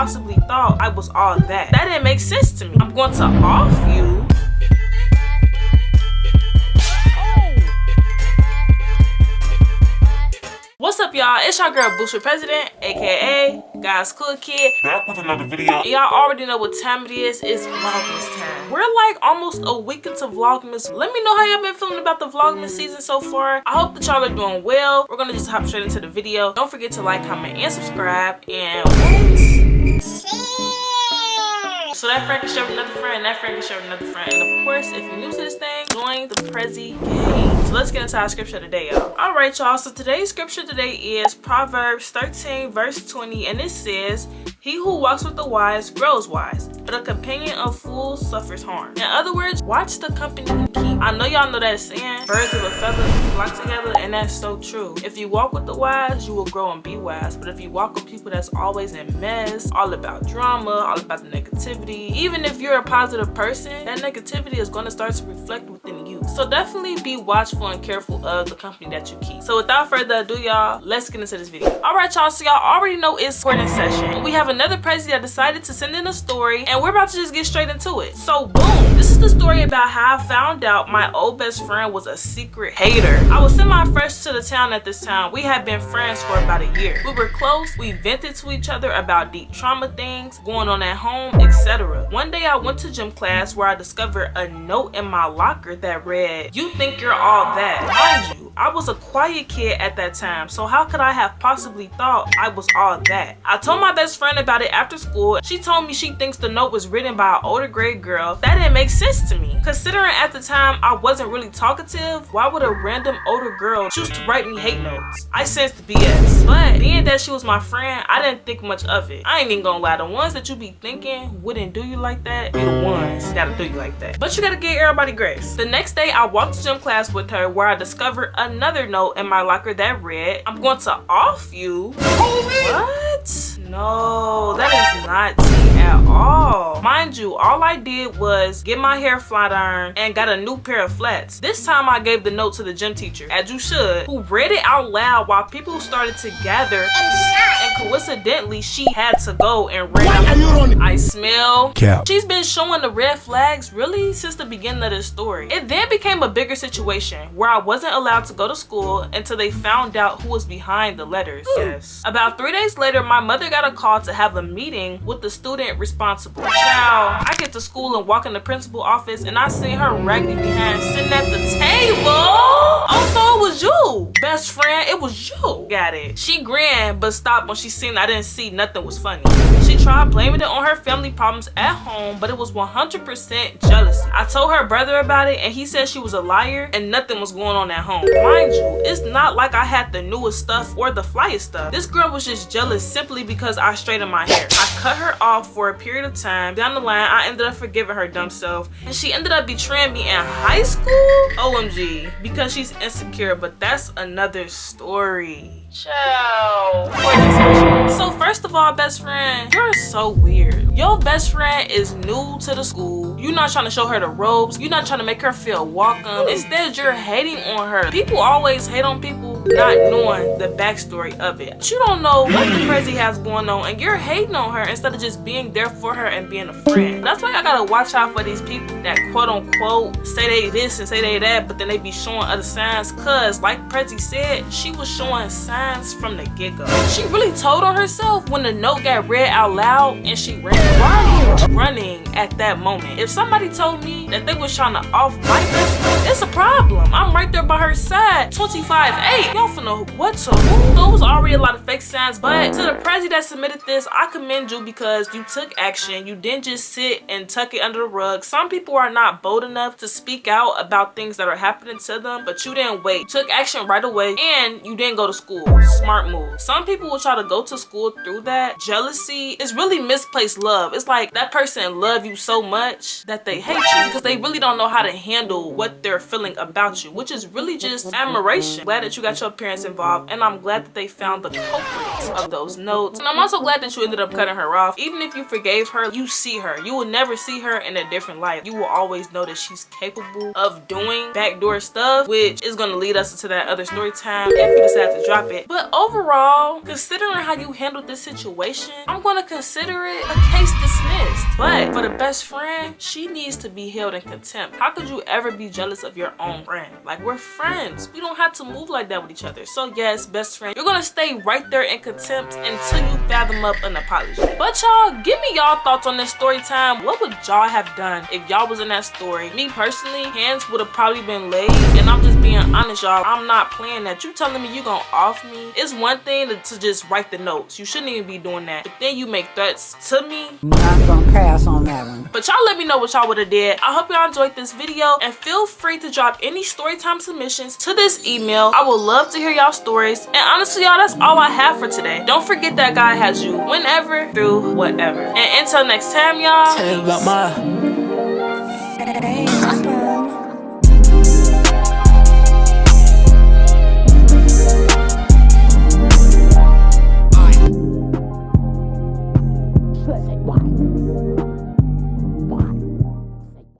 possibly thought I was all that. That didn't make sense to me. I'm going to off you. What's up, y'all? It's your girl Booster President, aka God's Cool Kid. Back with another video. Y'all already know what time it is. It's Vlogmas time. We're like almost a week into Vlogmas. Let me know how y'all been feeling about the Vlogmas season so far. I hope that y'all are doing well. We're gonna just hop straight into the video. Don't forget to like, comment, and subscribe. And so that friend can share with another friend, that friend can share with another friend. And of course, if you're new to this thing, join the Prezi gang. So let's get into our scripture today, y'all. Alright, y'all. So today's scripture today is Proverbs 13 verse 20. And it says, "He who walks with the wise grows wise, but a companion of fools suffers harm." In other words, watch the company you keep. I know y'all know that saying, birds of a feather flock together, and that's so true. If you walk with the wise, you will grow and be wise. But if you walk with people that's always in mess, all about drama, all about the negativity, even if you're a positive person, that negativity is going to start to reflect within you. So definitely be watchful and careful of the company that you keep. So without further ado, y'all, let's get into this video. Alright, y'all, so y'all already know it's recording session. We have another Prezi that decided to send in a story, and we're about to just get straight into it. So boom, this is the story about how I found out my old best friend was a secret hater. I was semi-fresh to the town at this time. We had been friends for about a year. We were close, we vented to each other about deep trauma things going on at home, etc. One day I went to gym class where I discovered a note in my locker that read, "You think you're all that." Mind you, I was a quiet kid at that time, so how could I have possibly thought I was all that? I told my best friend about it after school. She told me she thinks the note was written by an older grade girl. That didn't make sense to me. Considering at the time I wasn't really talkative, why would a random older girl choose to write me hate notes? I sensed BS. But being that she was my friend, I didn't think much of it. I ain't even gonna lie, the ones that you be thinking wouldn't do you like that be the ones that'll do you like that. But you gotta give everybody grace. The next day I walked to gym class with her where I discovered another note in my locker that read, "I'm going to off you." What? No, that is not tea at all. Mind you, all I did was get my hair flat ironed and got a new pair of flats. This time I gave the note to the gym teacher, as you should, who read it out loud while people started to gather, and coincidentally she had to go and read out. I smell cap. She's been showing the red flags really since the beginning of this story. It then became a bigger situation where I wasn't allowed to go to school until they found out who was behind the letters. Yes. About 3 days later, my mother got a call to have a meeting with the student responsible. Child, I get to school and walk in the principal office and I see her raggedy behind sitting at the table. Oh, so it was you, best friend. It was you. Got it. She grinned but stopped when she seen I didn't see nothing was funny. She tried blaming it on her family problems at home, but it was 100% jealousy. I told her brother about it and he said she was a liar and nothing was going on at home. Mind you, it's not like I had the newest stuff or the flyest stuff. This girl was just jealous simply because I straightened my hair. I cut her off for a period of time. Down the line, I ended up forgiving her dumb self, and she ended up betraying me in high school? OMG, because she's insecure, but that's another story. Ciao. So first of all, best friend, you're so weird. Your best friend is new to the school. You're not trying to show her the ropes. You're not trying to make her feel welcome. Instead, you're hating on her. People always hate on people not knowing the backstory of it. But you don't know what the Prezi has going on, and you're hating on her instead of just being there for her and being a friend. That's why I gotta watch out for these people that quote unquote say they this and say they that, but then they be showing other signs. Cause like Prezi said, she was showing signs from the get-go. She really told on herself when the note got read out loud and she ran. Why are you running at that moment? If somebody told me that they was trying to off my best friend, it's a problem. I'm right there by her side, 25-8. Y'all finna what to who? Those already a lot of fake signs, but to the Prezi that submitted this, I commend you because you took action. You didn't just sit and tuck it under the rug. Some people are not bold enough to speak out about things that are happening to them, but you didn't wait. You took action right away and you didn't go to school. Smart move. Some people will try to go to school through that. Jealousy is really misplaced love. It's like that person love you so much that they hate you because they really don't know how to handle what they're feeling about you, which is really just admiration. Glad that you got got your parents involved, and I'm glad that they found the culprits of those notes. And I'm also glad that you ended up cutting her off. Even if you forgave her, you see her. You will never see her in a different light. You will always know that she's capable of doing backdoor stuff, which is going to lead us into that other story time if you decide to drop it. But overall, considering how you handled this situation, I'm going to consider it a case dismissed. But for the best friend, she needs to be held in contempt. How could you ever be jealous of your own friend? Like, we're friends. We don't have to move like that with each other. So yes, best friend, you're gonna stay right there in contempt until you fathom up an apology. But y'all, give me y'all thoughts on this story time. What would y'all have done if y'all was in that story? Me personally, hands would have probably been laid, and I'm just being honest, y'all. I'm not playing that. You telling me you gonna off me? It's one thing to just write the notes. You shouldn't even be doing that. But then you make threats to me. I'm gonna pass on that one. But y'all let me know what y'all would have did. I hope y'all enjoyed this video, and feel free to drop any storytime submissions to this email. I would love to hear y'all stories. And honestly, y'all, that's all I have for today. Don't forget that God has you whenever, through whatever. And until next time, y'all. Tell you about my Why?